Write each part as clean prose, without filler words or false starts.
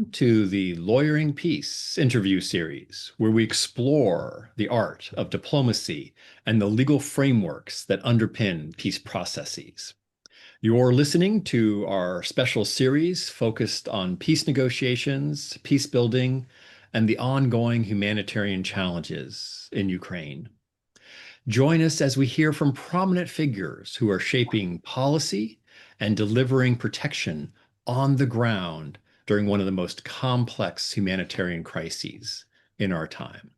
Welcome to the Lawyering Peace interview series, where we explore the art of diplomacy and the legal frameworks that underpin peace processes. You're listening to our special series focused on peace negotiations, peace building, and the ongoing humanitarian challenges in Ukraine. Join us as we hear from prominent figures who are shaping policy and delivering protection on the ground during one of the most complex humanitarian crises in our time.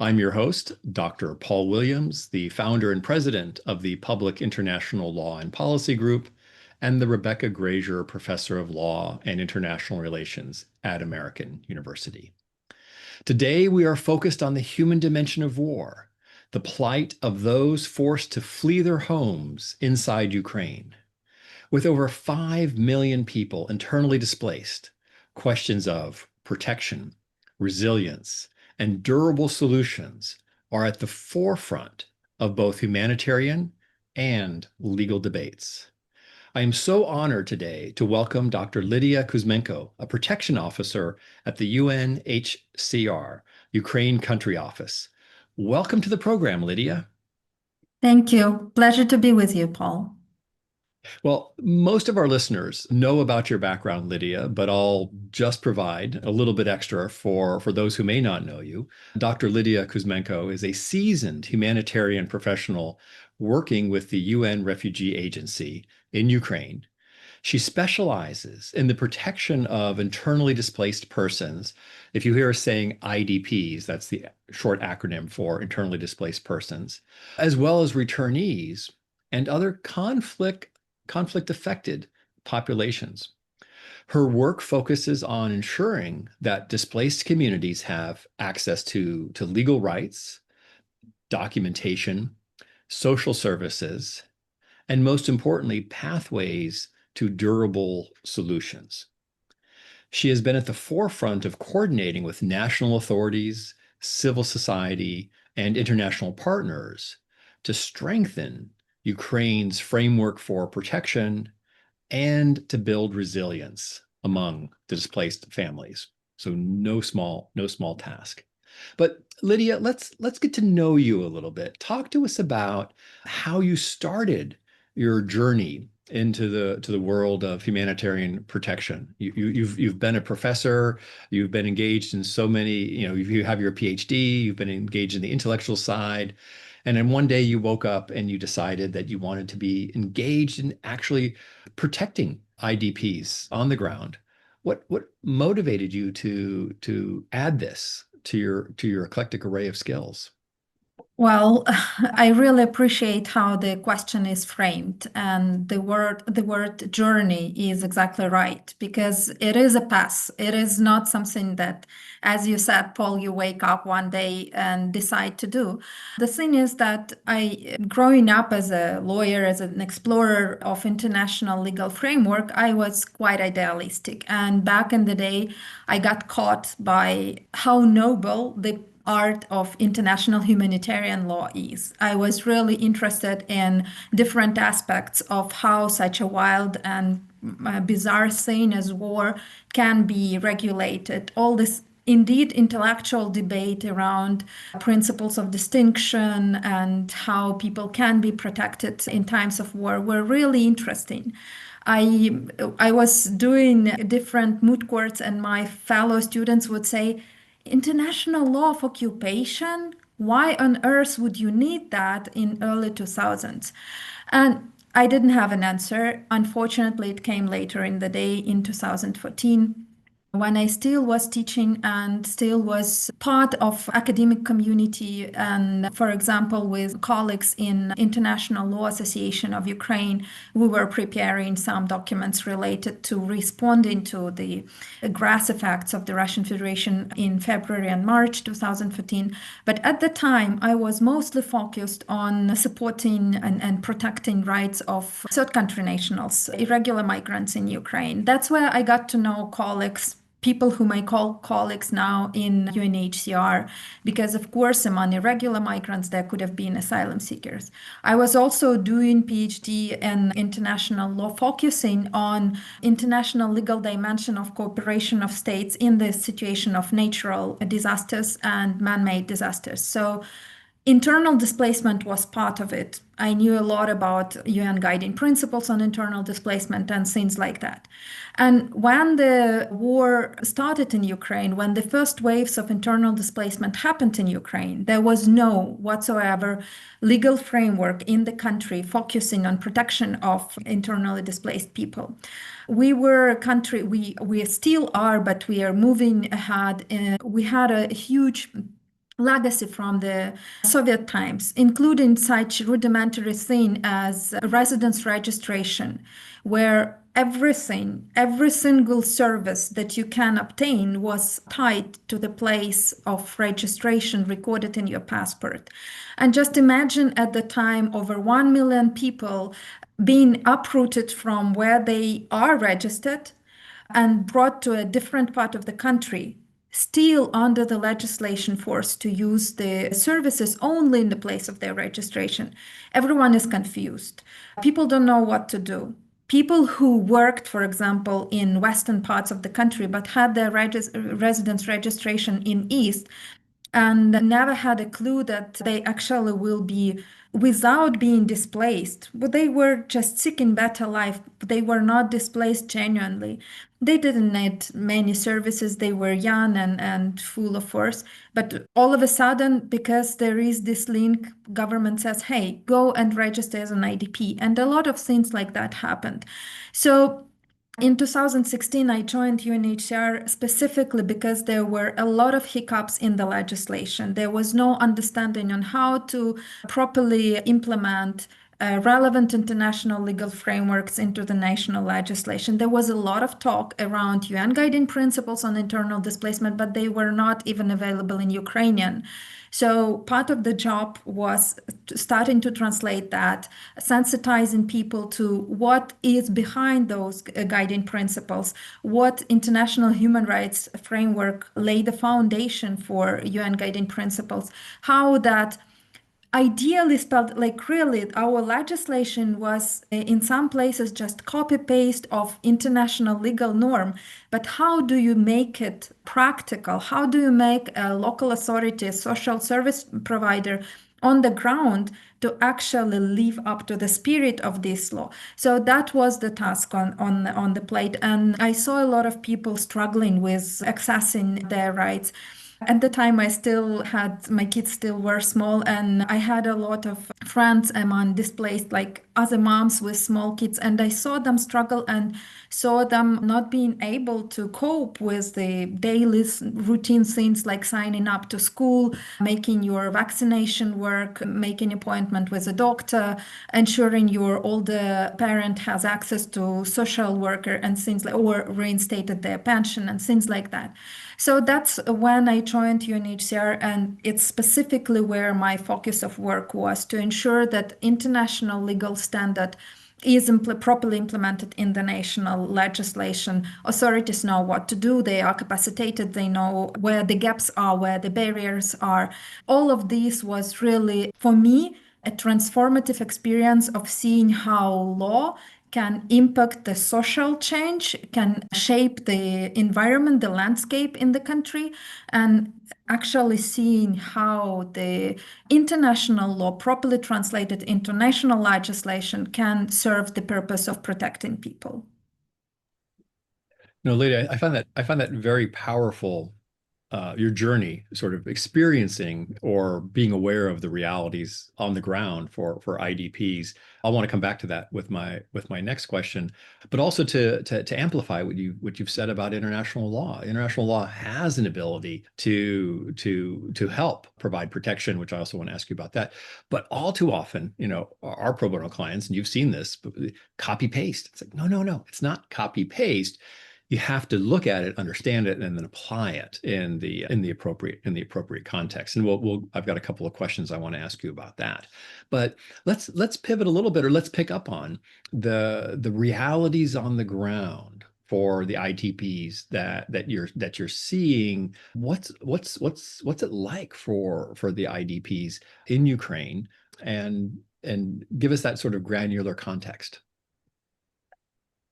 I'm your host, Dr. Paul Williams, the founder and president of the Public International Law and Policy Group, and the Rebecca Grazier Professor of Law and International Relations at American University. Today, we are focused on the human dimension of war, the plight of those forced to flee their homes inside Ukraine. With over 5 million people internally displaced, questions of protection, resilience, and durable solutions are at the forefront of both humanitarian and legal debates. I am so honored today to welcome Dr. Lidiia Kuzmenko, a protection officer at the UNHCR Ukraine Country Office. Welcome to the program, Lidiia. Thank you. Pleasure to be with you, Paul. Well, most of our listeners know about your background, Lidiia, but I'll just provide a little bit extra for those who may not know you. Dr. Lidiia Kuzmenko is a seasoned humanitarian professional working with the UN Refugee Agency in Ukraine. She specializes in the protection of internally displaced persons. If you hear us saying IDPs, that's the short acronym for internally displaced persons, as well as returnees and other conflict-affected populations. Her work focuses on ensuring that displaced communities have access to legal rights, documentation, social services, and most importantly, pathways to durable solutions. She has been at the forefront of coordinating with national authorities, civil society, and international partners to strengthen Ukraine's framework for protection and to build resilience among the displaced families. So no small task. But Lidiia, let's get to know you a little bit. Talk to us about how you started your journey into the world of humanitarian protection. You've been a professor, you've been engaged in so many, you have your PhD, you've been engaged in the intellectual side. And then one day you woke up and you decided that you wanted to be engaged in actually protecting IDPs on the ground. What motivated you to add this to your eclectic array of skills? Well, I really appreciate how the question is framed, and the word journey is exactly right, because it is a path. It is not something that, as you said, Paul, you wake up one day and decide to do. The thing is that growing up as a lawyer, as an explorer of international legal framework, I was quite idealistic. And back in the day, I got caught by how noble the art of international humanitarian law is. I was really interested in different aspects of how such a wild and bizarre thing as war can be regulated. All this indeed intellectual debate around principles of distinction and how people can be protected in times of war were really interesting. I was doing different moot courts, and my fellow students would say, international law of occupation? Why on earth would you need that in early 2000s? And I didn't have an answer. Unfortunately, it came later in the day in 2014, when I still was teaching and still was part of academic community, and for example, with colleagues in International Law Association of Ukraine, we were preparing some documents related to responding to the aggressive acts of the Russian Federation in February and March 2014. But at the time, I was mostly focused on supporting and protecting rights of third country nationals, irregular migrants in Ukraine. That's where I got to know colleagues people whom I call colleagues now in UNHCR, because of course among irregular migrants there could have been asylum seekers. I was also doing PhD in international law, focusing on international legal dimension of cooperation of states in the situation of natural disasters and man-made disasters. So internal displacement was part of it. I knew a lot about UN guiding principles on internal displacement and things like that. And when the war started in Ukraine, when the first waves of internal displacement happened in Ukraine, there was no whatsoever legal framework in the country focusing on protection of internally displaced people. We were a country, we still are, but we are moving ahead. We had a huge legacy from the Soviet times, including such rudimentary thing as residence registration, where everything, every single service that you can obtain was tied to the place of registration recorded in your passport. And just imagine at the time over 1 million people being uprooted from where they are registered and brought to a different part of the country, still under the legislation forced to use the services only in the place of their registration. Everyone is confused. People don't know what to do. People who worked, for example, in western parts of the country but had their residence registration in East and never had a clue that they actually will be without being displaced, but they were just seeking better life. They were not displaced genuinely. They didn't need many services. They were young and full of force. But all of a sudden, because there is this link, government says, hey, go and register as an IDP. And a lot of things like that happened. So in 2016, I joined UNHCR specifically because there were a lot of hiccups in the legislation. There was no understanding on how to properly implement relevant international legal frameworks into the national legislation. There was a lot of talk around UN guiding principles on internal displacement, but they were not even available in Ukrainian. So part of the job was starting to translate that, sensitizing people to what is behind those guiding principles, what international human rights framework laid the foundation for UN guiding principles, how that ideally spelled, like really our legislation was in some places just copy paste of international legal norm, but how do you make it practical? How do you make a local authority, a social service provider on the ground to actually live up to the spirit of this law? So that was the task on the plate, and I saw a lot of people struggling with accessing their rights. At the time, I still had my kids still were small, and I had a lot of friends among displaced, like other moms with small kids, and I saw them struggle and saw them not being able to cope with the daily routine things like signing up to school, making your vaccination work, making appointment with a doctor, ensuring your older parent has access to social worker and things like, or reinstated their pension and things like that. So that's when I joined UNHCR, and it's specifically where my focus of work was to ensure that international legal standard is properly implemented in the national legislation. Authorities know what to do, they are capacitated, they know where the gaps are, where the barriers are. All of this was really, for me, a transformative experience of seeing how law can impact the social change, can shape the environment, the landscape in the country, and actually seeing how the international law properly translated into national legislation can serve the purpose of protecting people. No, Lidiia, I find that very powerful. Your journey, sort of experiencing or being aware of the realities on the ground for IDPs. I want to come back to that with my next question, but also to amplify what you've said about international law. International law has an ability to help provide protection, which I also want to ask you about that. But all too often, our pro bono clients, and you've seen this, copy paste. It's like no, it's not copy paste. You have to look at it, understand it, and then apply it in the appropriate context. And I've got a couple of questions I want to ask you about that. But let's pivot a little bit, or let's pick up on the realities on the ground for the IDPs that you're seeing. What's it like for the IDPs in Ukraine, and give us that sort of granular context.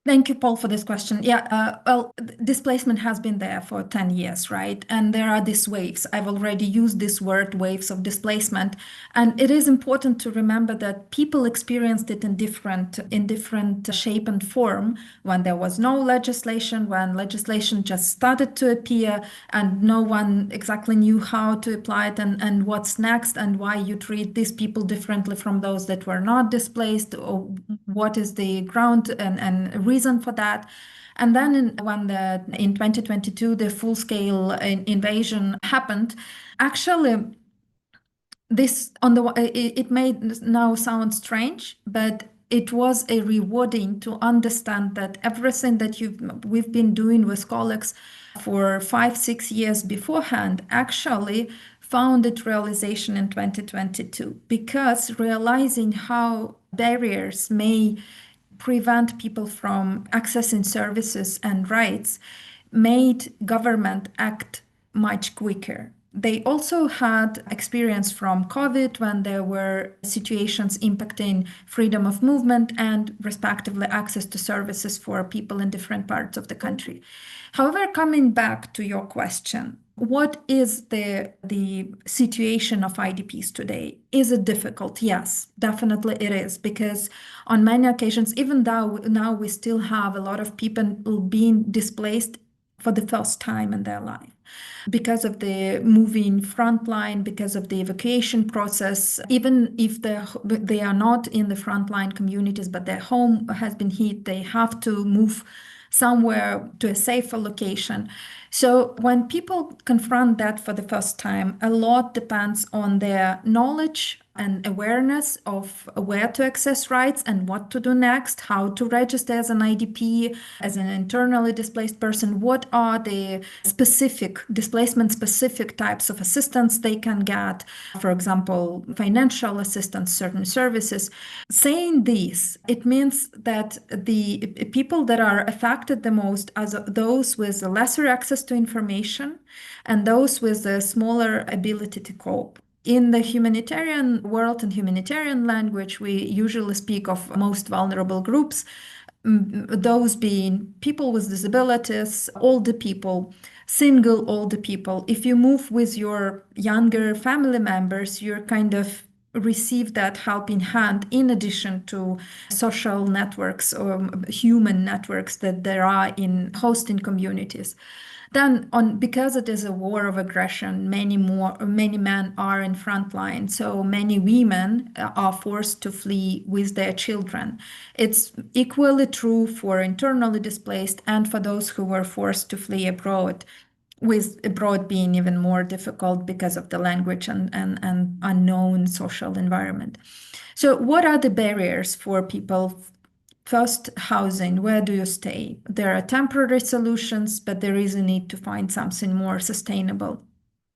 Thank you, Paul, for this question. Yeah, well, displacement has been there for 10 years, right? And there are these waves. I've already used this word, waves of displacement. And it is important to remember that people experienced it in different shape and form when there was no legislation, when legislation just started to appear and no one exactly knew how to apply it and what's next and why you treat these people differently from those that were not displaced, or what is the ground and reason for that. And then in 2022 the full-scale invasion happened, actually this it may now sound strange, but it was a rewarding to understand that everything that we've been doing with colleagues for 5-6 years beforehand actually found its realization in 2022, because realizing how barriers may prevent people from accessing services and rights made government act much quicker. They also had experience from COVID, when there were situations impacting freedom of movement and respectively access to services for people in different parts of the country. However, coming back to your question, what is the situation of IDPs today? Is it difficult? Yes, definitely it is, because on many occasions, even though now we still have a lot of people being displaced for the first time in their life, because of the moving frontline, because of the evacuation process, even if they are not in the frontline communities, but their home has been hit, they have to move somewhere to a safer location. So when people confront that for the first time, a lot depends on their knowledge and awareness of where to access rights and what to do next, how to register as an IDP, as an internally displaced person, what are the specific displacement specific types of assistance they can get, for example, financial assistance, certain services. Saying this, it means that the people that are affected the most are those with lesser access to information and those with a smaller ability to cope. In the humanitarian world and humanitarian language, we usually speak of most vulnerable groups, those being people with disabilities, older people, single older people. If you move with your younger family members, you're kind of receive that helping hand in addition to social networks or human networks that there are in hosting communities. Then because it is a war of aggression, many men are in front line, so many women are forced to flee with their children. It's equally true for internally displaced and for those who were forced to flee abroad, with abroad being even more difficult because of the language and unknown social environment. So what are the barriers for people? First, housing. Where do you stay? There are temporary solutions, but there is a need to find something more sustainable.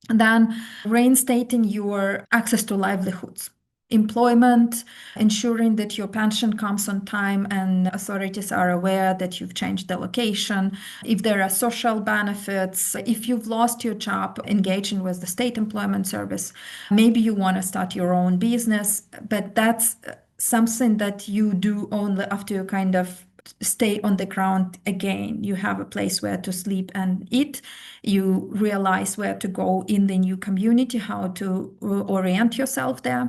And then reinstating your access to livelihoods. Employment, ensuring that your pension comes on time and authorities are aware that you've changed the location. If there are social benefits, if you've lost your job, engaging with the state employment service. Maybe you want to start your own business, but that's something that you do only after you kind of stay on the ground again. You have a place where to sleep and eat. You realize where to go in the new community, how to orient yourself there.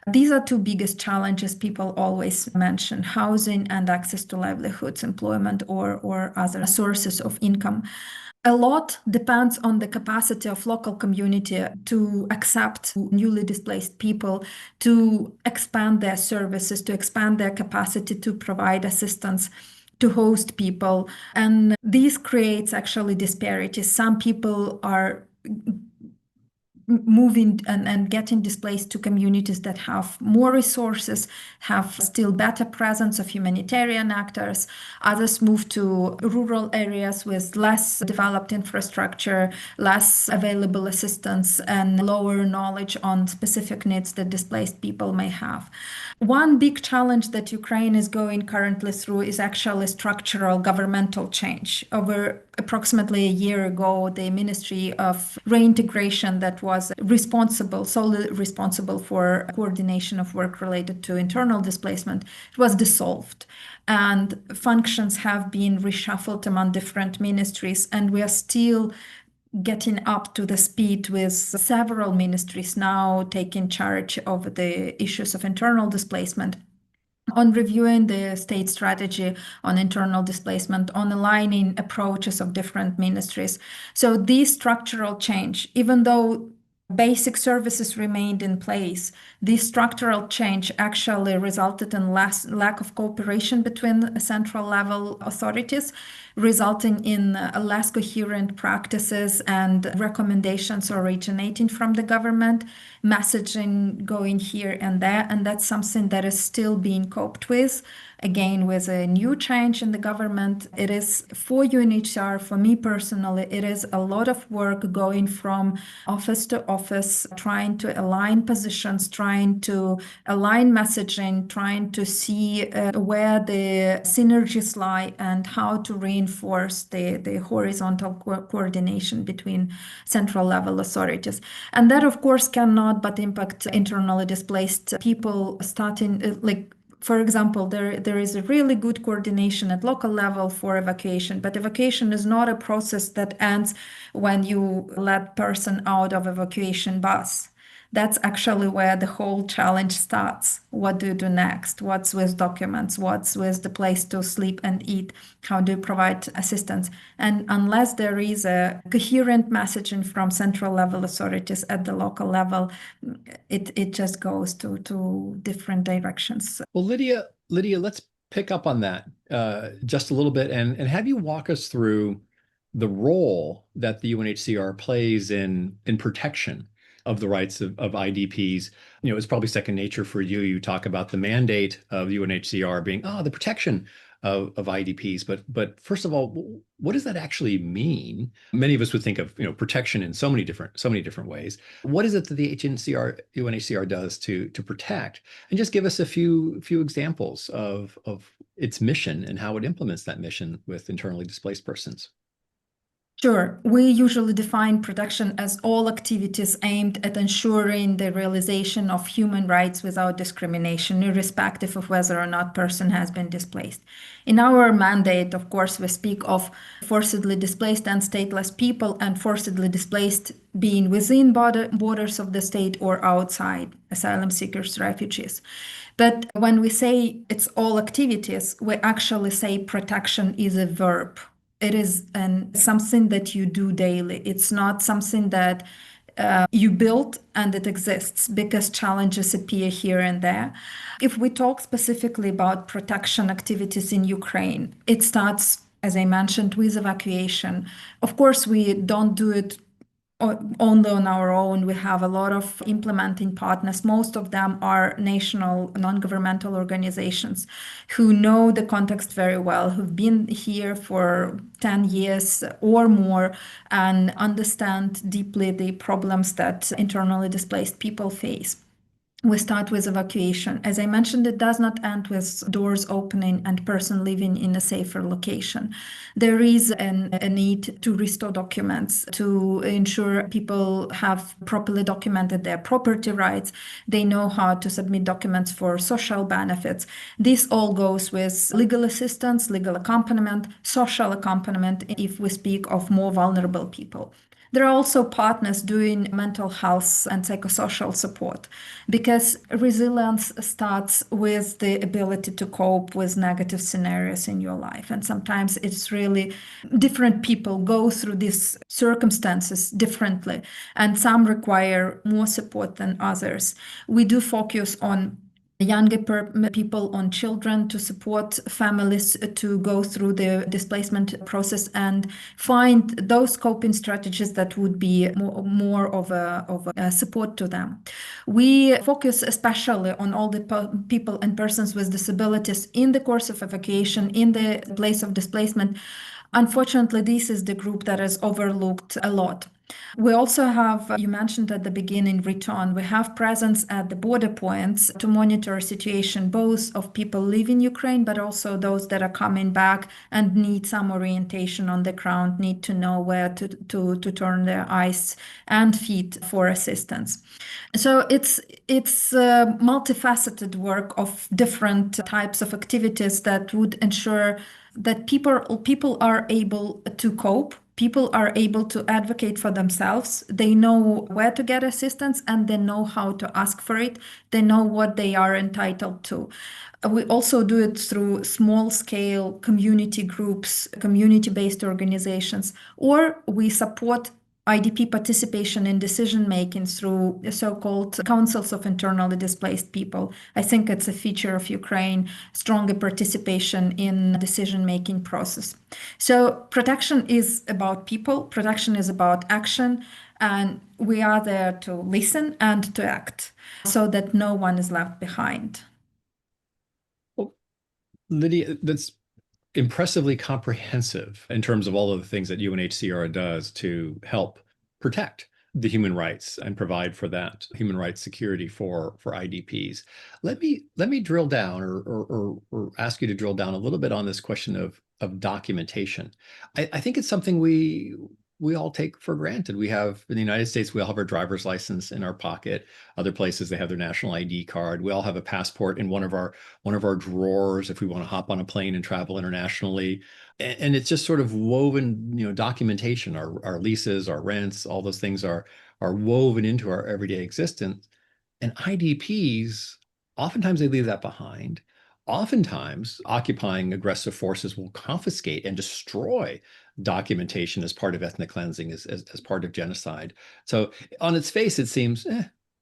These are two biggest challenges people always mention: housing and access to livelihoods, employment, or other sources of income. A lot depends on the capacity of local community to accept newly displaced people, to expand their services, to expand their capacity to provide assistance, to host people. And this creates actually disparities. Some people are moving and getting displaced to communities that have more resources, have still better presence of humanitarian actors. Others move to rural areas with less developed infrastructure, less available assistance, and lower knowledge on specific needs that displaced people may have. One big challenge that Ukraine is going currently through is actually structural governmental change. Over approximately a year ago, the Ministry of Reintegration that was solely responsible for coordination of work related to internal displacement, it was dissolved. And functions have been reshuffled among different ministries, and we are still getting up to the speed with several ministries now taking charge of the issues of internal displacement, on reviewing the state strategy on internal displacement, on aligning approaches of different ministries. So this structural change, even though basic services remained in place, this structural change actually resulted in lack of cooperation between central level authorities, resulting in less coherent practices and recommendations originating from the government, messaging going here and there. And that's something that is still being coped with. Again, with a new change in the government, it is for UNHCR, for me personally, it is a lot of work going from office to office, trying to align positions, trying to align messaging, trying to see where the synergies lie and how to reinforce the horizontal coordination between central level authorities. And that, of course, cannot but impact internally displaced people starting for example, there is a really good coordination at local level for evacuation, but evacuation is not a process that ends when you let person out of evacuation bus. That's actually where the whole challenge starts. What do you do next? What's with documents? What's with the place to sleep and eat? How do you provide assistance? And unless there is a coherent messaging from central level authorities at the local level, it just goes to different directions. Well, Lidiia, let's pick up on that just a little bit and have you walk us through the role that the UNHCR plays in protection of the rights of IDPs. You know, it's probably second nature for you. You talk about the mandate of UNHCR being the protection of IDPs, but first of all, what does that actually mean? Many of us would think of protection in so many different ways. What is it that the UNHCR does to protect? And just give us a few examples of its mission and how it implements that mission with internally displaced persons. Sure. We usually define protection as all activities aimed at ensuring the realization of human rights without discrimination, irrespective of whether or not person has been displaced. In our mandate, of course, we speak of forcibly displaced and stateless people, and forcibly displaced being within borders of the state or outside, asylum seekers, refugees. But when we say it's all activities, we actually say protection is a verb. It is something that you do daily. It's not something that you build and it exists because challenges appear here and there. If we talk specifically about protection activities in Ukraine, it starts, as I mentioned, with evacuation. Of course, we don't do it only on our own. We have a lot of implementing partners. Most of them are national non-governmental organizations who know the context very well, who've been here for 10 years or more and understand deeply the problems that internally displaced people face. We start with evacuation. As I mentioned, it does not end with doors opening and person living in a safer location. There is a need to restore documents, to ensure people have properly documented their property rights. They know how to submit documents for social benefits. This all goes with legal assistance, legal accompaniment, social accompaniment, if we speak of more vulnerable people. There are also partners doing mental health and psychosocial support because resilience starts with the ability to cope with negative scenarios in your life. And sometimes it's really different people go through these circumstances differently, and some require more support than others. We do focus on younger people, on children, to support families to go through the displacement process and find those coping strategies that would be more of a support to them. We focus especially on all the people and persons with disabilities in the course of evacuation, in the place of displacement. Unfortunately, this is the group that is overlooked a lot. We also have, you mentioned at the beginning, return. We have presence at the border points to monitor situation both of people leaving Ukraine, but also those that are coming back and need some orientation on the ground, need to know where to turn their eyes and feet for assistance. So it's multifaceted work of different types of activities that would ensure that people are able to cope. People are able to advocate for themselves. They know where to get assistance and they know how to ask for it. They know what they are entitled to. We also do it through small scale community groups, community based organizations, or we support IDP participation in decision making through so-called councils of internally displaced people. I think it's a feature of Ukraine, stronger participation in decision making process. So protection is about people, protection is about action, and we are there to listen and to act so that no one is left behind. Well, Lidiia, that's impressively comprehensive in terms of all of the things that UNHCR does to help protect the human rights and provide for that human rights security for IDPs. Let me drill down or ask you to drill down a little bit on this question of documentation. I think it's something we all take for granted. We have, in the United States, we all have our driver's license in our pocket. Other places, they have their national ID card. We all have a passport in one of our drawers if we want to hop on a plane and travel internationally. And it's just sort of woven, documentation, our leases, our rents, all those things are woven into our everyday existence. And IDPs, oftentimes they leave that behind. Oftentimes, occupying aggressive forces will confiscate and destroy documentation as part of ethnic cleansing, as part of genocide. So on its face, it seems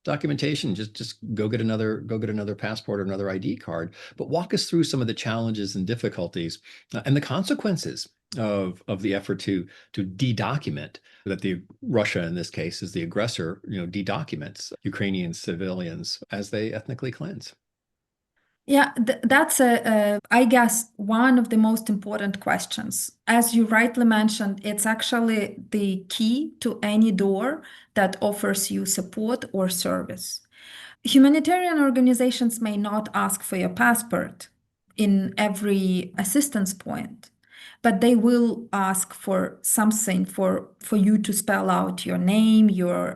documentation, just go get another passport or another ID card. But walk us through some of the challenges and difficulties and the consequences of the effort to de-document, that the Russia in this case is the aggressor, de-documents Ukrainian civilians as they ethnically cleanse. Yeah, that's I guess, one of the most important questions. As you rightly mentioned, it's actually the key to any door that offers you support or service. Humanitarian organizations may not ask for your passport in every assistance point, but they will ask for something for you to spell out your name,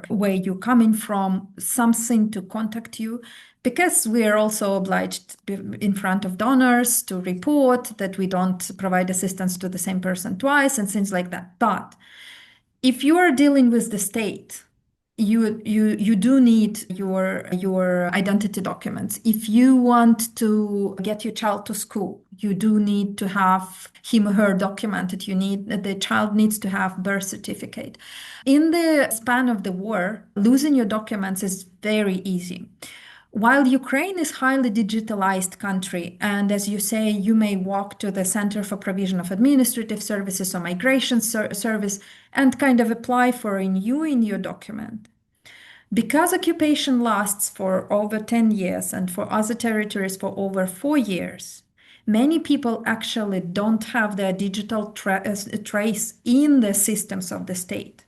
where you're coming from, something to contact you, because we are also obliged in front of donors to report that we don't provide assistance to the same person twice and things like that. But if you are dealing with the state, you do need your identity documents. If you want to get your child to school, you do need to have him or her documented. The child needs to have birth certificate. In the span of the war, losing your documents is very easy. While Ukraine is highly digitalized country, and as you say, you may walk to the Center for Provision of Administrative Services or Migration Service and kind of apply for renewing your document. Because occupation lasts for over 10 years and for other territories for over 4 years, many people actually don't have their digital trace in the systems of the state.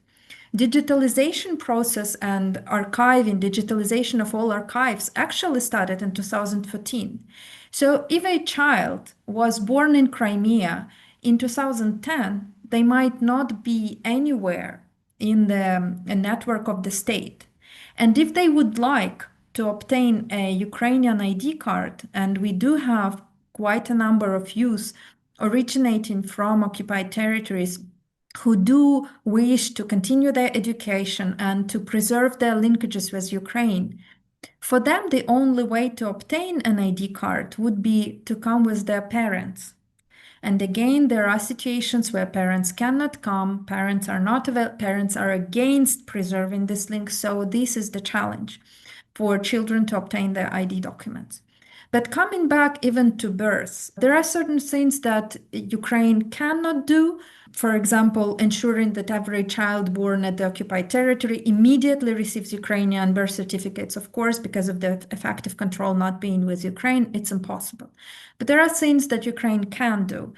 Digitalization process and archiving, digitalization of all archives actually started in 2014. So if a child was born in Crimea in 2010, they might not be anywhere in the network of the state. And if they would like to obtain a Ukrainian ID card, and we do have quite a number of youth originating from occupied territories who do wish to continue their education and to preserve their linkages with Ukraine, for them, the only way to obtain an ID card would be to come with their parents. And again, there are situations where parents cannot come, parents are against preserving this link. So this is the challenge for children to obtain their ID documents. But coming back even to birth, there are certain things that Ukraine cannot do. For example, ensuring that every child born at the occupied territory immediately receives Ukrainian birth certificates. Of course, because of the effective control not being with Ukraine, it's impossible. But there are things that Ukraine can do.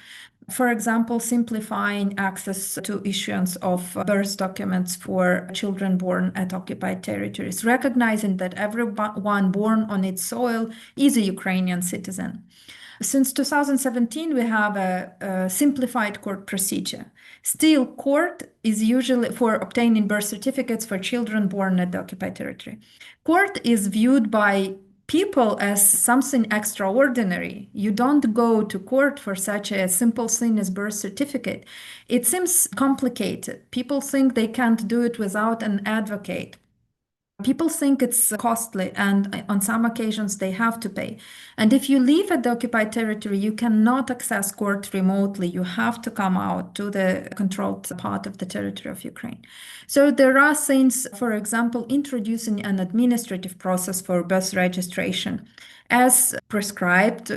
For example, simplifying access to issuance of birth documents for children born at occupied territories, recognizing that everyone born on its soil is a Ukrainian citizen. Since 2017, we have a simplified court procedure. Still, court is usually for obtaining birth certificates for children born at the occupied territory. Court is viewed by people as something extraordinary. You don't go to court for such a simple thing as birth certificate. It seems complicated. People think they can't do it without an advocate. People think it's costly, and on some occasions they have to pay. And if you live at the occupied territory, you cannot access court remotely. You have to come out to the controlled part of the territory of Ukraine. So there are things, for example, introducing an administrative process for birth registration. As prescribed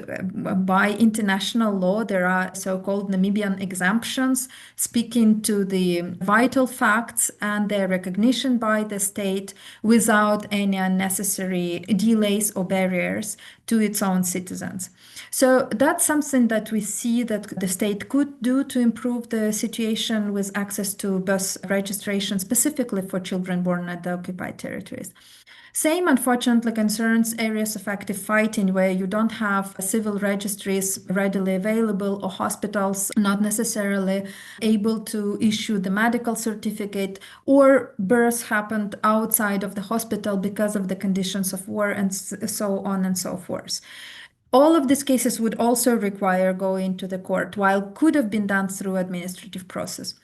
by international law, there are so-called Namibian exemptions speaking to the vital facts and their recognition by the state without any unnecessary delays or barriers to its own citizens. So that's something that we see that the state could do to improve the situation with access to birth registration, specifically for children born at the occupied territories. Same, unfortunately, concerns areas of active fighting where you don't have civil registries readily available or hospitals not necessarily able to issue the medical certificate, or births happened outside of the hospital because of the conditions of war, and so on and so forth. All of these cases would also require going to the court, while could have been done through administrative process.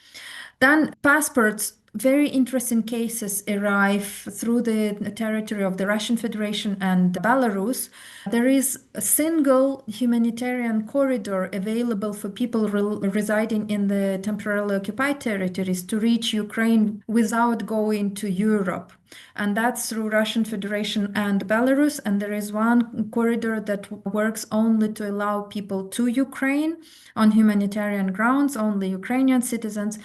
Then passports, very interesting cases arrive through the territory of the Russian Federation and Belarus. There is a single humanitarian corridor available for people residing in the temporarily occupied territories to reach Ukraine without going to Europe. And that's through Russian Federation and Belarus. And there is one corridor that works only to allow people to Ukraine on humanitarian grounds, only Ukrainian citizens.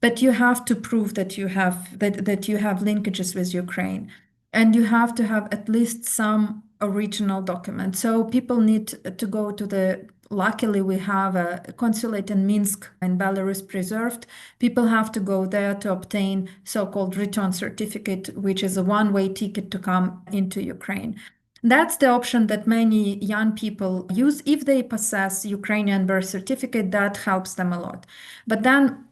But you have to prove that you have linkages with Ukraine, and you have to have at least some original document. So people need to go to the. Luckily, we have a consulate in Minsk in Belarus preserved. People have to go there to obtain so-called return certificate, which is a one-way ticket to come into Ukraine. That's the option that many young people use. If they possess Ukrainian birth certificate, that helps them a lot. But then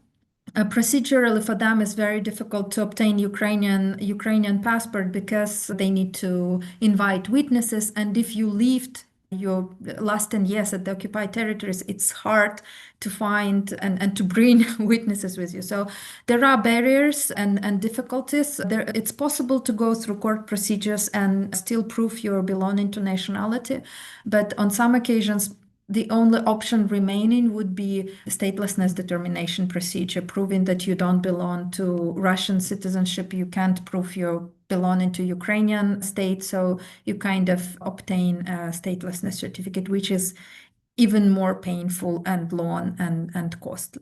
procedurally for them it's very difficult to obtain Ukrainian passport because they need to invite witnesses, and if you lived your last 10 years at the occupied territories, it's hard to find and to bring witnesses with you. So there are barriers and difficulties. It's possible to go through court procedures and still prove your belonging to nationality, but on some occasions the only option remaining would be statelessness determination procedure, proving that you don't belong to Russian citizenship. You can't prove you're belonging to Ukrainian state, so you kind of obtain a statelessness certificate, which is even more painful and long and costly.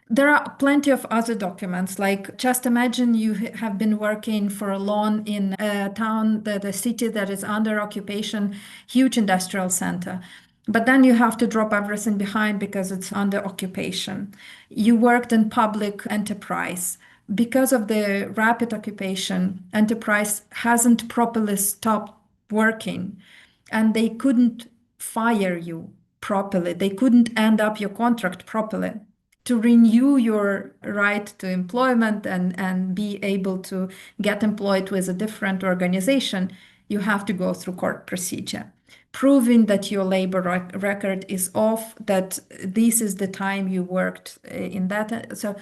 There are plenty of other documents, like just imagine you have been working for a long in a town, the city that is under occupation, huge industrial center. But then you have to drop everything behind because it's under occupation. You worked in public enterprise. Because of the rapid occupation, enterprise hasn't properly stopped working, and they couldn't fire you properly. They couldn't end up your contract properly. To renew your right to employment and be able to get employed with a different organization, you have to go through court procedure, proving that your labor record is off, that this is the time you worked in that. So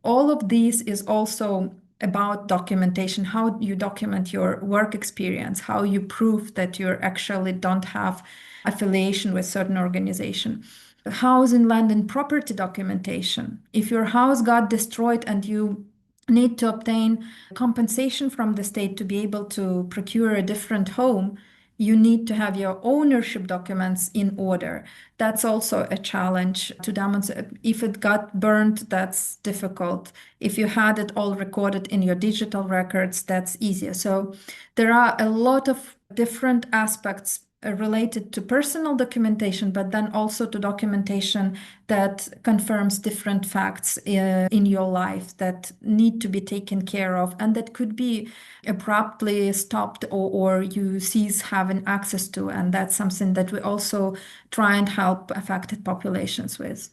all of this is also about documentation, how you document your work experience, how you prove that you actually don't have affiliation with certain organization. Housing, land, and property documentation. If your house got destroyed and you need to obtain compensation from the state to be able to procure a different home, you need to have your ownership documents in order. That's also a challenge to demonstrate. If it got burned, that's difficult. If you had it all recorded in your digital records, that's easier. So there are a lot of different aspects related to personal documentation, but then also to documentation that confirms different facts in your life that need to be taken care of and that could be abruptly stopped or you cease having access to. And that's something that we also try and help affected populations with.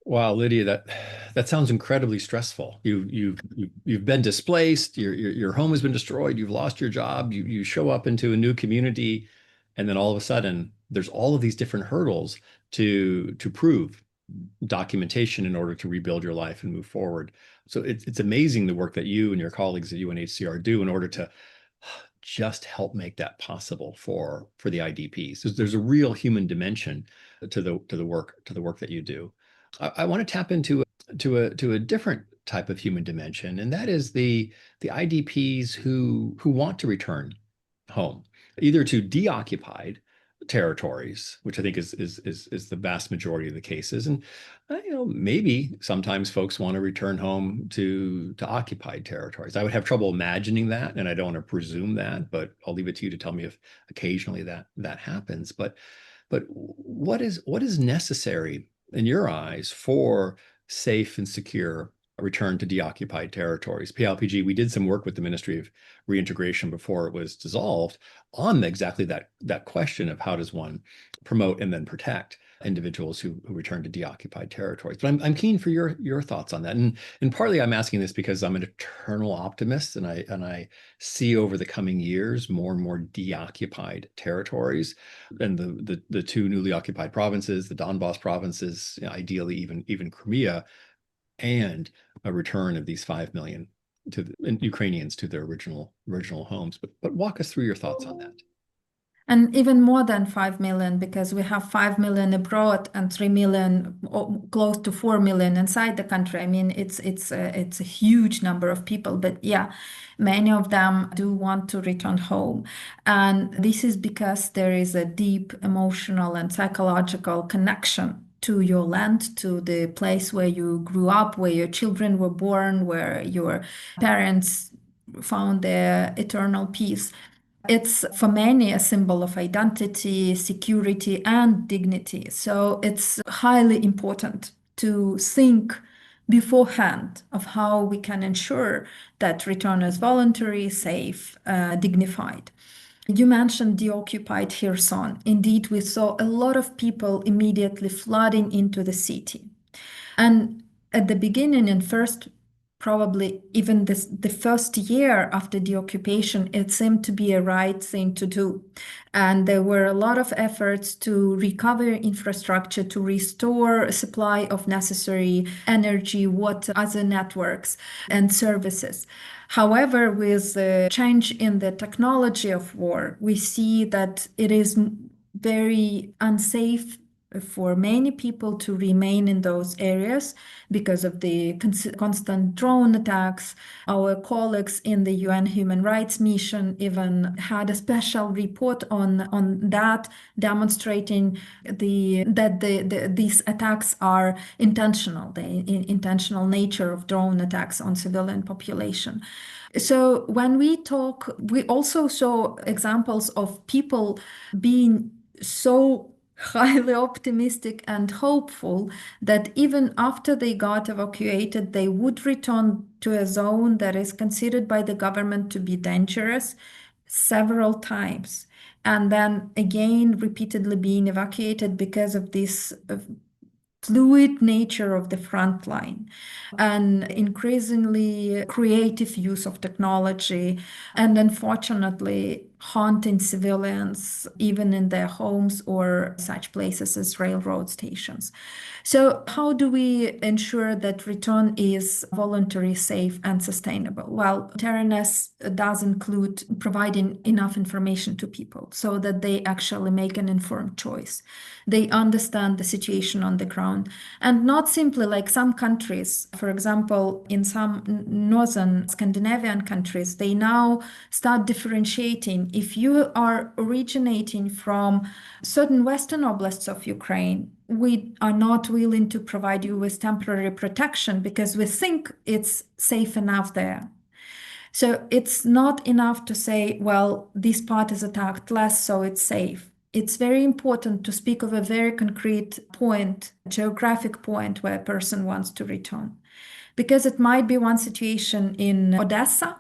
Wow, Lidiia, that sounds incredibly stressful. You've been displaced, your home has been destroyed, you've lost your job, you show up into a new community, and then all of a sudden there's all of these different hurdles to prove documentation in order to rebuild your life and move forward. So it's amazing the work that you and your colleagues at UNHCR do in order to just help make that possible for the IDPs. There's a real human dimension to the work that you do. I want to tap into a different type of human dimension, and that is the IDPs who want to return home, either to deoccupied territories, which I think is the vast majority of the cases, and maybe sometimes folks want to return home to occupied territories. I would have trouble imagining that, and I don't want to presume that, but I'll leave it to you to tell me if occasionally that happens. But what is necessary in your eyes for safe and secure return to deoccupied territories? PLPG, we did some work with the Ministry of Reintegration before it was dissolved on exactly that question of how does one promote and then protect individuals who return to deoccupied territories. But I'm keen for your thoughts on that. And partly I'm asking this because I'm an eternal optimist and I see over the coming years more and more deoccupied territories, and the two newly occupied provinces, the Donbas provinces, ideally even Crimea, and a return of these 5 million Ukrainians to their original homes. But walk us through your thoughts on that. And even more than 5 million, because we have 5 million abroad and 3 million, close to 4 million inside the country. I mean, it's a huge number of people, but yeah, many of them do want to return home. And this is because there is a deep emotional and psychological connection to your land, to the place where you grew up, where your children were born, where your parents found their eternal peace. It's for many a symbol of identity, security, and dignity. So it's highly important to think beforehand of how we can ensure that return is voluntary, safe, dignified. You mentioned the occupied Kherson. Indeed, we saw a lot of people immediately flooding into the city. And at the beginning, in first, probably even the first year after the occupation, it seemed to be a right thing to do. And there were a lot of efforts to recover infrastructure, to restore a supply of necessary energy, water, other networks and services. However, with the change in the technology of war, we see that it is very unsafe for many people to remain in those areas because of the constant drone attacks. Our colleagues in the UN Human Rights Mission even had a special report on that, demonstrating that these attacks are intentional, the intentional nature of drone attacks on civilian population. So when we talk, we also saw examples of people being so highly optimistic and hopeful that even after they got evacuated, they would return to a zone that is considered by the government to be dangerous several times. And then again, repeatedly being evacuated because of this fluid nature of the front line and increasingly creative use of technology, and unfortunately haunting civilians even in their homes or such places as railroad stations. So how do we ensure that return is voluntary, safe, and sustainable? Well, voluntariness does include providing enough information to people so that they actually make an informed choice. They understand the situation on the ground, and not simply like some countries, for example, in some northern Scandinavian countries, they now start differentiating saying, if you are originating from certain western oblasts of Ukraine, we are not willing to provide you with temporary protection because we think it's safe enough there. So it's not enough to say, well, this part is attacked less, so it's safe. It's very important to speak of a very concrete point, geographic point where a person wants to return. Because it might be one situation in Odessa,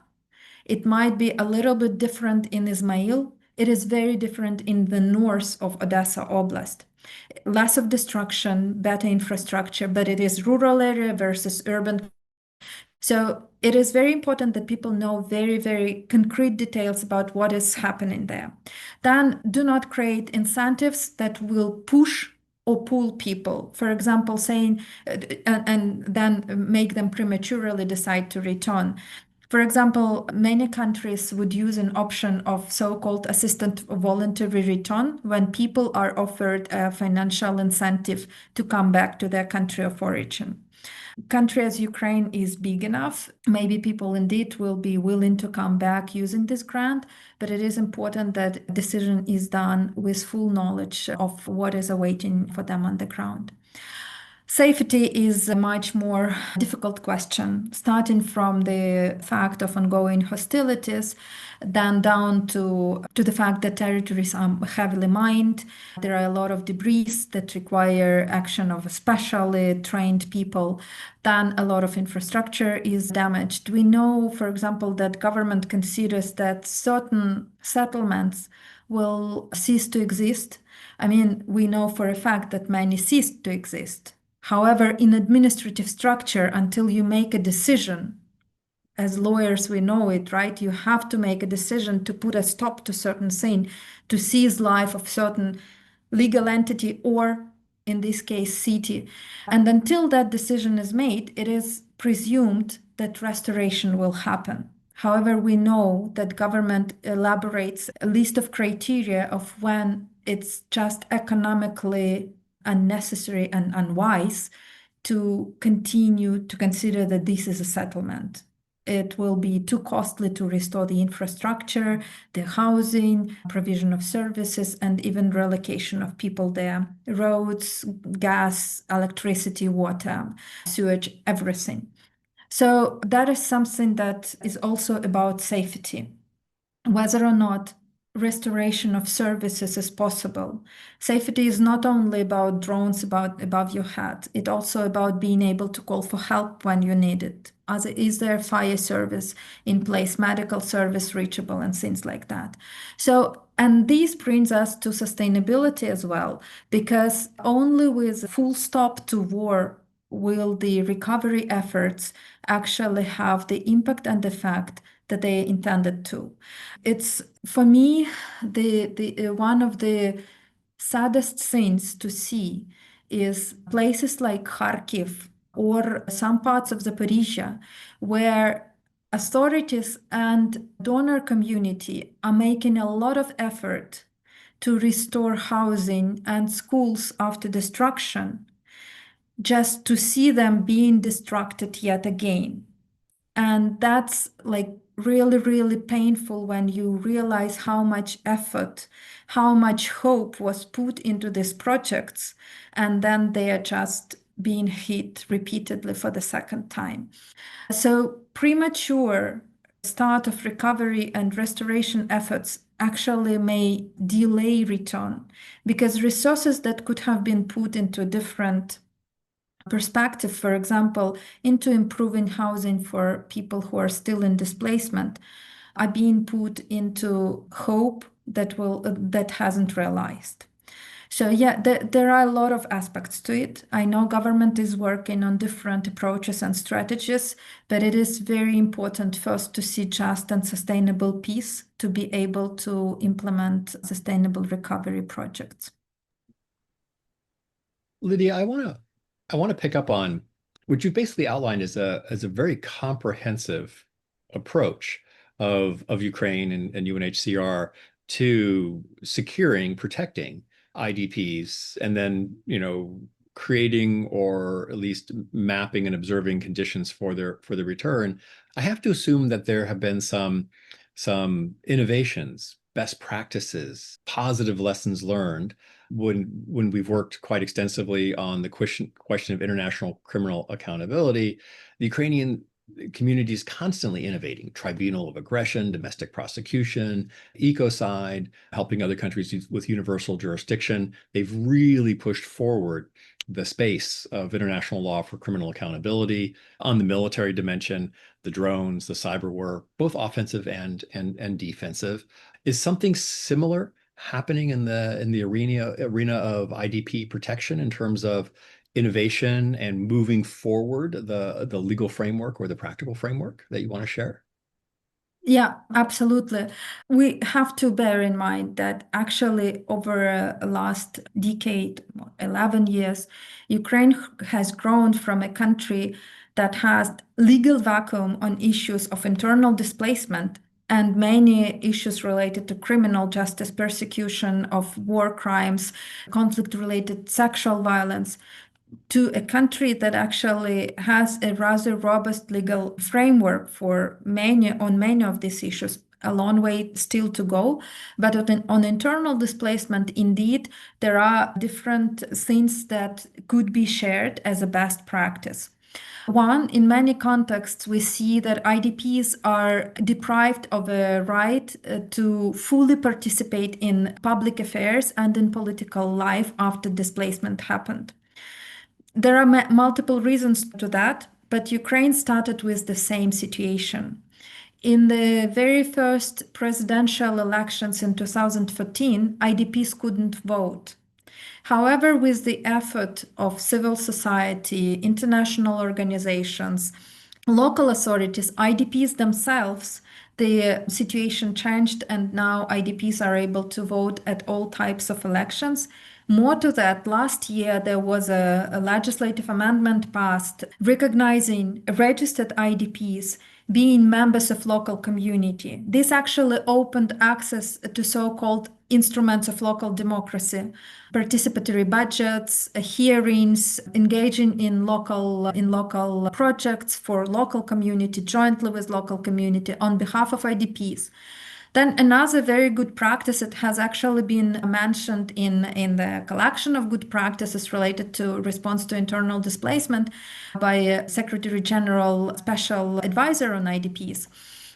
it might be a little bit different in Ismail. It is very different in the north of Odessa Oblast. Less of destruction, better infrastructure, but it is rural area versus urban. So it is very important that people know very, very concrete details about what is happening there. Then do not create incentives that will push or pull people. For example, saying, and then make them prematurely decide to return. For example, many countries would use an option of so-called assisted voluntary return when people are offered a financial incentive to come back to their country of origin. Country as Ukraine is big enough, maybe people indeed will be willing to come back using this grant, but it is important that decision is done with full knowledge of what is awaiting for them on the ground. Safety is a much more difficult question, starting from the fact of ongoing hostilities, then down to the fact that territories are heavily mined. There are a lot of debris that require action of specially trained people. Then a lot of infrastructure is damaged. We know, for example, that government considers that certain settlements will cease to exist. I mean, we know for a fact that many ceased to exist. However, in administrative structure, until you make a decision, as lawyers, we know it, right? You have to make a decision to put a stop to certain thing, to seize life of certain legal entity or, in this case, city. And until that decision is made, it is presumed that restoration will happen. However, we know that government elaborates a list of criteria of when it's just economically unnecessary and unwise to continue to consider that this is a settlement. It will be too costly to restore the infrastructure, the housing, provision of services, and even relocation of people there. Roads, gas, electricity, water, sewage, everything. So that is something that is also about safety. Whether or not restoration of services is possible. Safety is not only about drones above your head, it's also about being able to call for help when you need it. Is there fire service in place, medical service reachable, and things like that. So, and this brings us to sustainability as well, because only with full stop to war will the recovery efforts actually have the impact and effect that they intended to. It's, for me, the one of the saddest things to see is places like Kharkiv or some parts of Zaporizhia where authorities and donor community are making a lot of effort to restore housing and schools after destruction, just to see them being destructed yet again. And that's like really, really painful when you realize how much effort, how much hope was put into these projects, and then they are just being hit repeatedly for the second time. So premature start of recovery and restoration efforts actually may delay return because resources that could have been put into different perspective, for example, into improving housing for people who are still in displacement, are being put into hope that hasn't realized. So yeah, there are a lot of aspects to it. I know government is working on different approaches and strategies, but it is very important first to see just and sustainable peace to be able to implement sustainable recovery projects. Lidiia, I want to pick up on what you basically outlined as a very comprehensive approach of Ukraine and UNHCR to securing, protecting IDPs, and then creating or at least mapping and observing conditions for the return. I have to assume that there have been some innovations best practices, positive lessons learned when we've worked quite extensively on the question of international criminal accountability. The Ukrainian community is constantly innovating: tribunal of aggression, domestic prosecution, ecocide, helping other countries with universal jurisdiction. They've really pushed forward the space of international law for criminal accountability. On the military dimension, the drones, the cyber war, both offensive and defensive. Is something similar happening in the arena of IDP protection in terms of innovation and moving forward the legal framework or the practical framework that you want to share? Yeah, absolutely. We have to bear in mind that actually over the last decade, 11 years, Ukraine has grown from a country that has legal vacuum on issues of internal displacement and many issues related to criminal justice, persecution of war crimes, conflict-related sexual violence, to a country that actually has a rather robust legal framework on many of these issues. A long way still to go, but on internal displacement, indeed, there are different things that could be shared as a best practice. One, in many contexts, we see that IDPs are deprived of a right to fully participate in public affairs and in political life after displacement happened. There are multiple reasons to that, but Ukraine started with the same situation. In the very first presidential elections in 2014, IDPs couldn't vote. However, with the effort of civil society, international organizations, local authorities, IDPs themselves, the situation changed, and now IDPs are able to vote at all types of elections. More to that, last year there was a legislative amendment passed recognizing registered IDPs being members of local community. This actually opened access to so-called instruments of local democracy, participatory budgets, hearings, engaging in local projects for local community, jointly with local community on behalf of IDPs. Then another very good practice that has actually been mentioned in the collection of good practices related to response to internal displacement by Secretary General Special Advisor on IDPs.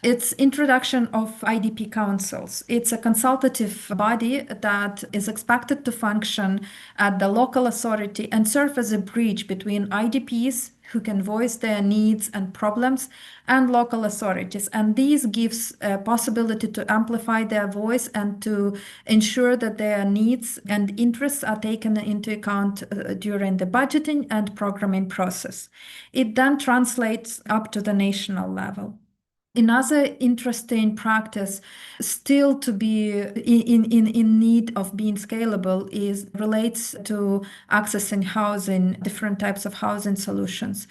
It's introduction of IDP councils. It's a consultative body that is expected to function at the local authority and serve as a bridge between IDPs who can voice their needs and problems and local authorities. And this gives a possibility to amplify their voice and to ensure that their needs and interests are taken into account during the budgeting and programming process. It then translates up to the national level. Another interesting practice still to be in need of being scalable relates to accessing housing, different types of housing solutions.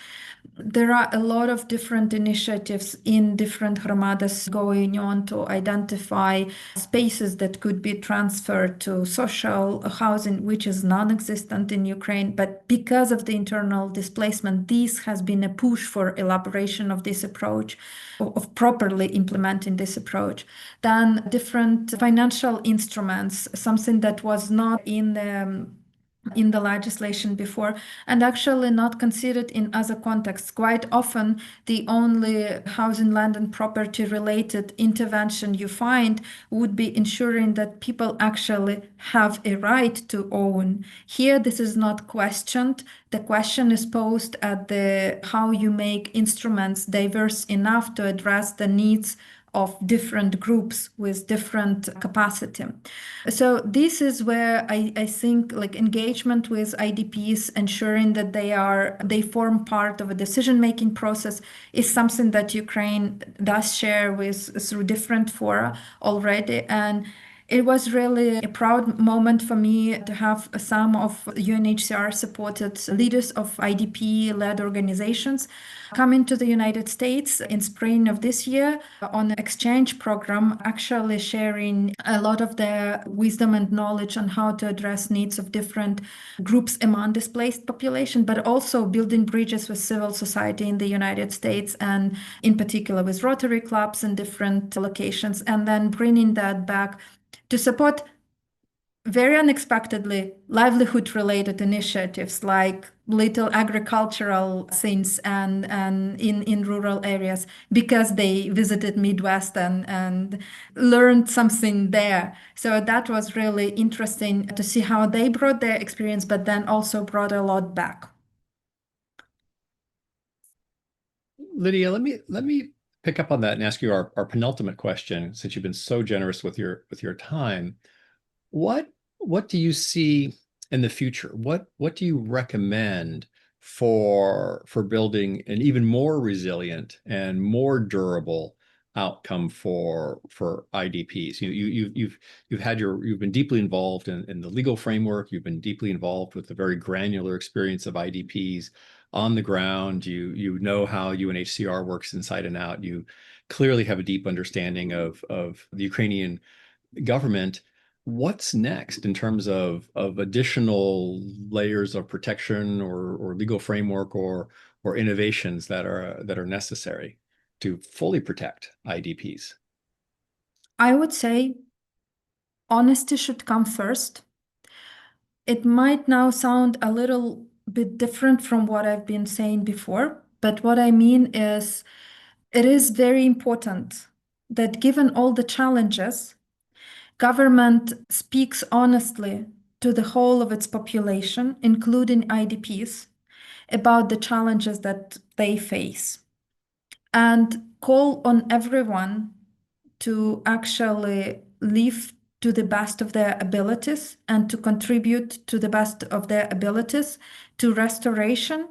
There are a lot of different initiatives in different hromadas going on to identify spaces that could be transferred to social housing, which is non-existent in Ukraine. But because of the internal displacement, this has been a push for elaboration of this approach, of properly implementing this approach. Then different financial instruments, something that was not in the legislation before and actually not considered in other contexts. Quite often, the only housing, land, and property related intervention you find would be ensuring that people actually have a right to own. Here, this is not questioned. The question is posed at the how you make instruments diverse enough to address the needs of different groups with different capacity. So this is where I think like engagement with IDPs, ensuring that they form part of a decision-making process is something that Ukraine does share through different fora already. And It was really a proud moment for me to have some of UNHCR supported leaders of IDP-led organizations come into the United States in spring of this year on an exchange program, actually sharing a lot of their wisdom and knowledge on how to address needs of different groups among displaced population, but also building bridges with civil society in the United States and in particular with Rotary clubs in different locations, and then bringing that back to support very unexpectedly livelihood related initiatives like little agricultural things and in rural areas because they visited Midwest and learned something there. So that was really interesting to see how they brought their experience, but then also brought a lot back. Lidiia, let me pick up on that and ask you our penultimate question, since you've been so generous with your time. What what do you see in the future? What do you recommend for building an even more resilient and more durable outcome for IDPs? You've been deeply involved in the legal framework. You've been deeply involved with the very granular experience of IDPs on the ground. You know how UNHCR works inside and out. You clearly have a deep understanding of the Ukrainian government. What's next in terms of additional layers of protection or legal framework or innovations that are necessary to fully protect IDPs? I would say honesty should come first. It might now sound a little bit different from what I've been saying before, but what I mean is it is very important that given all the challenges, government speaks honestly to the whole of its population, including IDPs, about the challenges that they face and call on everyone to actually live to the best of their abilities and to contribute to the best of their abilities to restoration,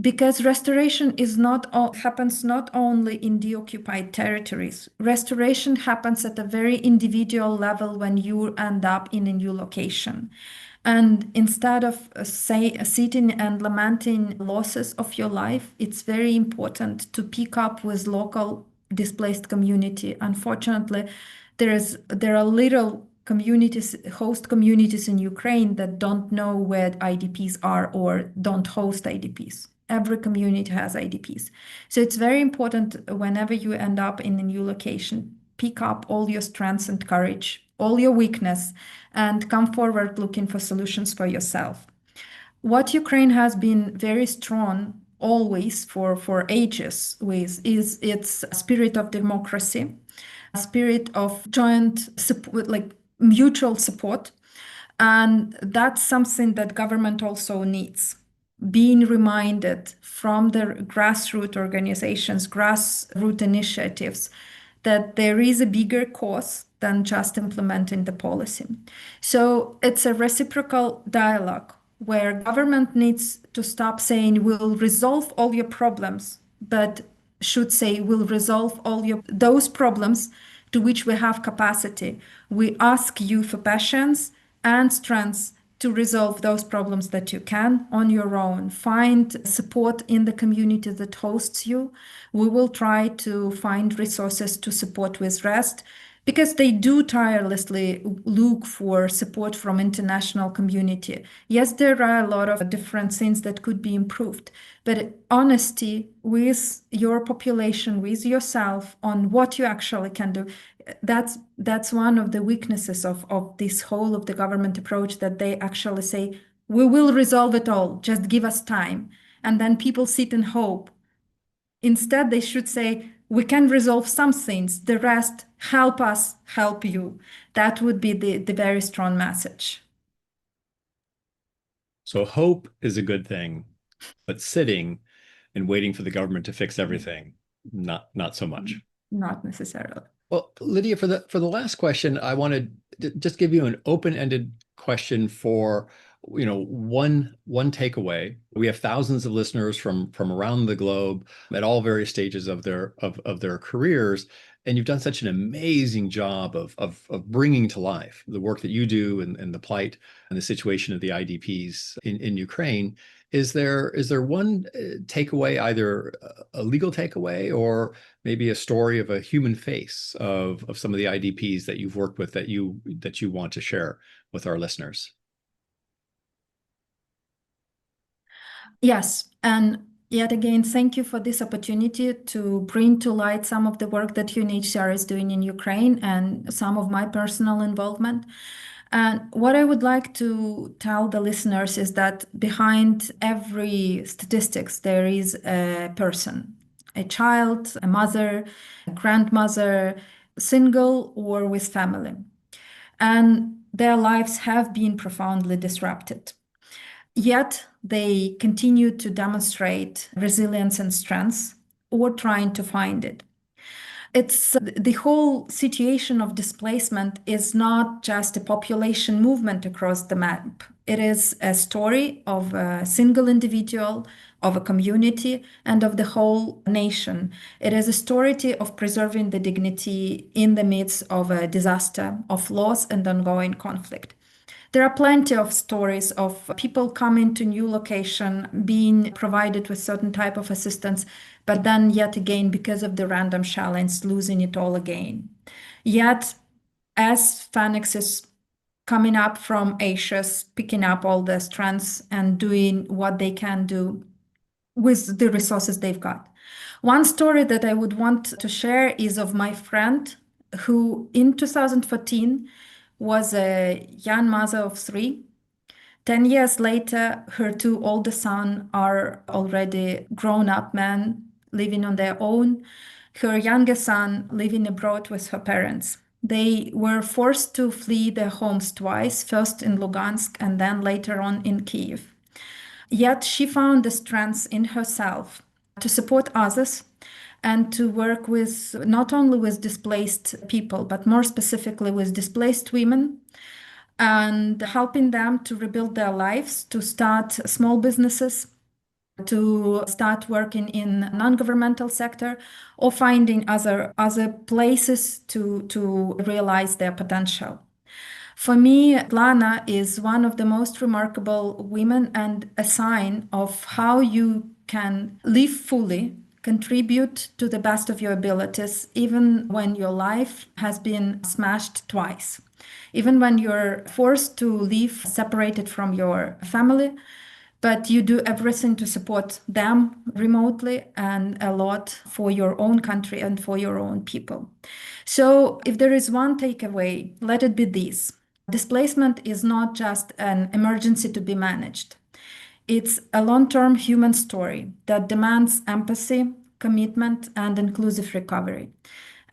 because restoration is not happens not only in the occupied territories. Restoration happens at a very individual level when you end up in a new location. And instead of sitting and lamenting losses of your life, it's very important to pick up with local displaced community. Unfortunately, there are little communities, host communities in Ukraine that don't know where IDPs are or don't host IDPs. Every community has IDPs. So it's very important whenever you end up in a new location, pick up all your strengths and courage, all your weakness, and come forward looking for solutions for yourself. What Ukraine has been very strong always for ages with is its spirit of democracy, a spirit of joint support, like mutual support. And that's something that government also needs. Being reminded from the grassroots organizations, grassroots initiatives, that there is a bigger cause than just implementing the policy. So it's a reciprocal dialogue where government needs to stop saying we'll resolve all your problems, but should say we'll resolve all your those problems to which we have capacity. We ask you for patience and strength to resolve those problems that you can on your own. Find support in the community that hosts you. We will try to find resources to support with rest because they do tirelessly look for support from international community. Yes, there are a lot of different things that could be improved, but honesty with your population, with yourself on what you actually can do, that's one of the weaknesses of this whole of the government approach, that they actually say, we will resolve it all, just give us time. And then people sit and hope. Instead, they should say, we can resolve some things, the rest, help us help you. That would be the very strong message. So hope is a good thing, but sitting and waiting for the government to fix everything, not so much. Not necessarily. Well, Lidiia, for the last question, I wanted to just give you an open-ended question for one takeaway. We have thousands of listeners from around the globe at all various stages of their careers, and you've done such an amazing job of bringing to life the work that you do and the plight and the situation of the IDPs in Ukraine. Is there one takeaway, either a legal takeaway or maybe a story of a human face of some of the IDPs that you've worked with that you want to share with our listeners? Yes, and yet again, thank you for this opportunity to bring to light some of the work that UNHCR is doing in Ukraine and some of my personal involvement. And what I would like to tell the listeners is that behind every statistics, there is a person, a child, a mother, a grandmother, single or with family. And their lives have been profoundly disrupted. Yet they continue to demonstrate resilience and strength or trying to find it. It's the whole situation of displacement is not just a population movement across the map. It is a story of a single individual, of a community, and of the whole nation. It is a story of preserving the dignity in the midst of a disaster, of loss and ongoing conflict. There are plenty of stories of people coming to new location, being provided with certain type of assistance, but then yet again, because of the random challenge, losing it all again. Yet, as Phoenix is coming up from ashes, picking up all the strengths and doing what they can do with the resources they've got. One story that I would want to share is of my friend who in 2014 was a young mother of three. 10 years later, her two oldest sons are already grown up men living on their own. Her youngest son living abroad with her parents. They were forced to flee their homes twice, first in Lugansk and then later on in Kiev. Yet she found the strength in herself to support others and to work with not only with displaced people, but more specifically with displaced women and helping them to rebuild their lives, to start small businesses, to start working in non-governmental sector or finding other places to realize their potential. For me, Lana is one of the most remarkable women and a sign of how you can live fully, contribute to the best of your abilities, even when your life has been smashed twice. Even when you're forced to live separated from your family, but you do everything to support them remotely and a lot for your own country and for your own people. So, if there is one takeaway, let it be this. Displacement is not just an emergency to be managed. It's a long-term human story that demands empathy, commitment, and inclusive recovery.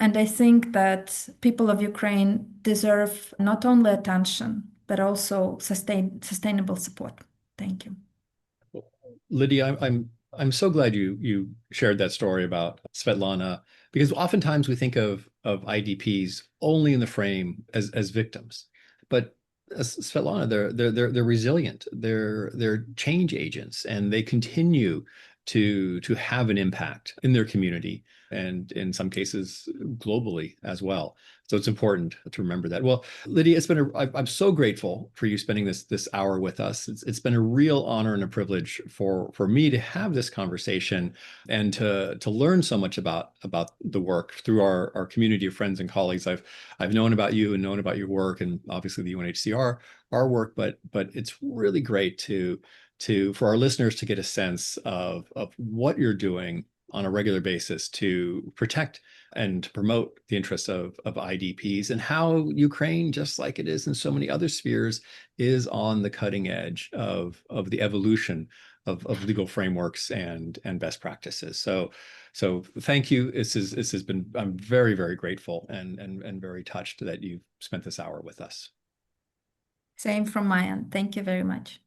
And I think that people of Ukraine deserve not only attention, but also sustainable support. Thank you. Lidiia, I'm so glad you shared that story about Svetlana, because oftentimes we think of IDPs only in the frame as victims, but Svetlana, they're resilient, they're change agents, and they continue to have an impact in their community and in some cases globally as well. So it's important to remember that. Well, Lidiia, I'm so grateful for you spending this hour with us. It's been a real honor and a privilege for me to have this conversation and to learn so much about the work through our community of friends and colleagues. I've known about you and known about your work and obviously the UNHCR, our work, but it's really great for our listeners to get a sense of what you're doing on a regular basis to protect and to promote the interests of IDPs, and how Ukraine, just like it is in so many other spheres, is on the cutting edge of the evolution of legal frameworks and best practices. So thank you. This has been, I'm very, very grateful and very touched that you've spent this hour with us. Same from my end. Thank you very much.